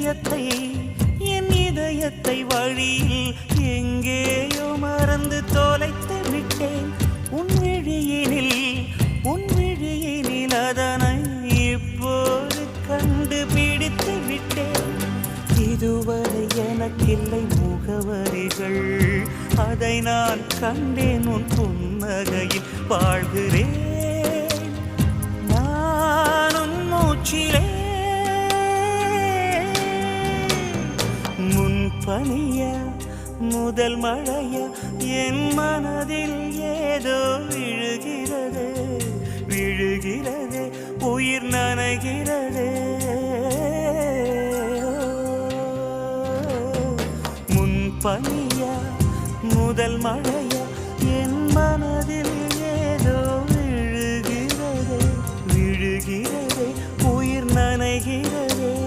என் இதயத்தை வழியில் எங்கேயோ மறந்து தொலைத்து விட்டேன். உன் விழியினில் அதனை இப்போது கண்டுபிடித்து விட்டேன். இதுவரை எனக்கில்லை முகவரிகள், அதை நான் கண்டேன் உன் புன்னகையில். வாழ்கிறேன் நான் உன் மூச்சிலே. முன்பனியா முதல் மழையா என் மனதில் ஏதோ விழுகிறது, உயிர் நனைகிறது. முன்பனியா முதல் மழை